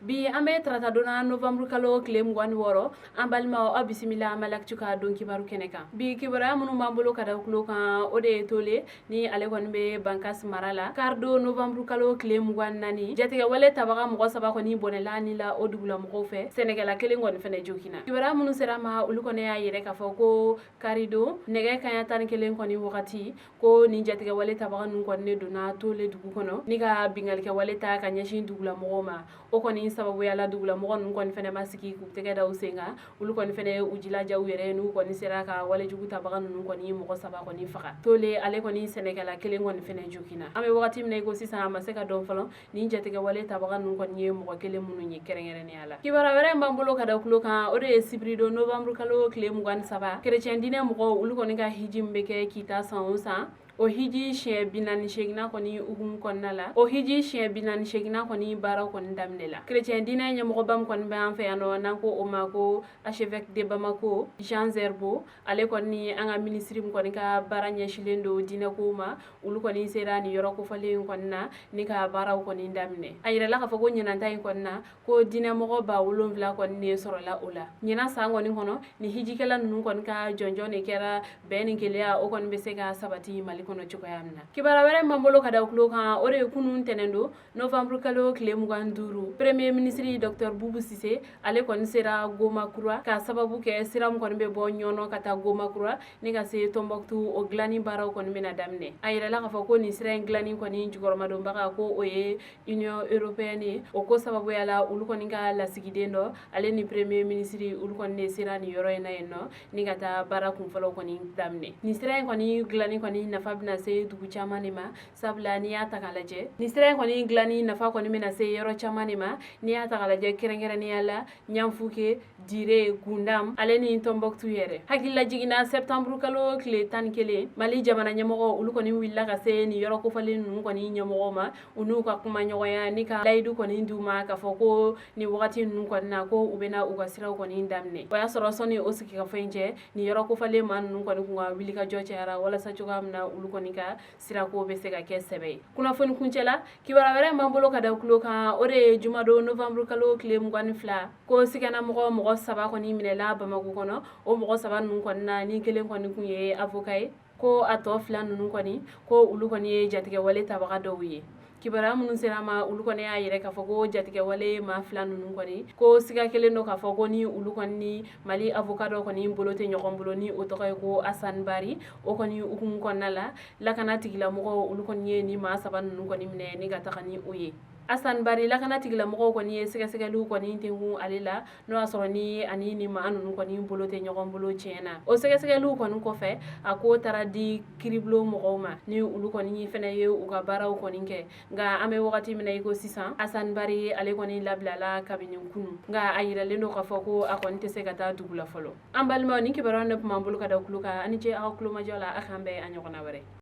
bi ambe tratadona novembre kalo klem wan woro ambalma o bisimila malak cuka don kibaru keneka bi kibara munu mambolo kada kulo kan ode tole ni ale kon be bankas marala kardo novembre kalo klem wan nani jatiga wale tabaga mo saba ko ni bonela ni la odugula mo fe senegala kelen gon fene jokina kibara munu serama ulu kone ya yere ka foko karido nege kanya tan kelen koni wakati ko ni jatiga wale tabaga nun kon ne dona tole dugu kono ni ka bingal ke wale ta kanya shin dugula mo ma o koni sababu yala dugula mo nun kon fene masiki ku tege da usenga ulu kon fene ujila jaw yere nu koni seraka wale jugu tabaga nun koni mo saba koni faka tole ale koni senegala kelen gon fene jokina ame wakati mne go sisa maseka don falon ni jatiga wale tabaga nun koni mo kele munu ni kerengere ni ala kibara were mbambolo kada kulo kan ode sibrido novembre kalo klem gon saba chrétien dine mo ulu koni ka hijimbe ke kita sansa o hiji she binani shegna koni ugum konnala o hiji she binani shegna koni bara kon damnela chrétien dina nyamo bam kon be an fe ano nanko o mako archevêque de Bamako Jean Zerbo ale koni anga ministre koni ka baranya shilendo dina ko ma ulu koni serani yoro ko fale konna ni ka bara koni damne ayira la ka fago nyina tay konna ko dina mo ba wulon vla konni sorola ola nyina sango ni hono ni hiji kala nun kon ka jonjone kera ben kelia o kon be sega sabati mali kono chukayamna kibara were mambolo kada kulo kan ore kunun tenendo novembre kalo klem ganduru premier ministre dr Boubou Cissé ale kon sera goma kura ka sababu ke siram kon be bo nyono kata goma kura ni ka se Tombouctou o glani baraw kon mena damne ayira la ka fako ni sira glani kon ni jugorma do baka ko oye union européenne o ko sababu yala ulu kon ga la sigidendo ale ni premier ministre ulu kon ne sira ni yoro ena enno ni kata barakun folo kon damne ni sira kon ni glani kon ni nafa bina se dugu chamani ma sabla ni ya takalaje ni sira ko ni glani nafa ko ni mena se yoro chamani ma ni ya takalaje kerengere ni ala nyamfuke dire gundam ale ni Tombouctou yere hakilla jigina septembre kalo kle tan kele mali jamana nyamo ulu ko ni willa ka se ni yoro ko falen nu ko ni nyamo ma unu ka kuma nyoya ni ka laydu ko ni nduma ka foko ni wakati nu ko na ko ubena uga sira ko ni ndamne waya soro soni osiki ka fenje ni yoro ko fale man nu ko ni kuma wili ka joche ara wala sa chugamna ulu ko ni ka sira ko be se ka kesebe kuna fon kunchela kibara were mambolo kada kulo kan ore jumado novembre kalo klem ngwan fla ko sikana mo saba ko ni minela Bamako kono o mo saba nun ko na ni kelen ko ni kunye avocat ko ato fla nun ko ni ko ulu ko ni jatige wale tabaga do wiye kibara munun serama ulu ko ne ya yere ka fogo jatige wale ma fla nun ko ni ko siga kelen do ka fogo ni ulu ko ni mali avocado ko ni bolote nyokon bolo ni o to ko Assane Bari o ko ni ukum ko nala lakana tigila mo ulu ko ni ma saba nun ko ni mine ni gata kani oye Assane Bari lakana tigila mo ko ni siga lu ko ni tengu alila no asoro ni ani ni ma anu ko ni bolote nyokon bolo chena o siga lu ko ko fe ako tara di kriblo mo ma ni ulu ko ni fene ye u ga baraw ko ni ke nga ame wakati mina iko 600 Assane Bari ale ko ni lablala kabini kunu nga ayira lendo ka foko akon te segata dugula folo ambalma ni ke baron ne mambulu kada kuluka ani je akulo majola akambe anyokona ware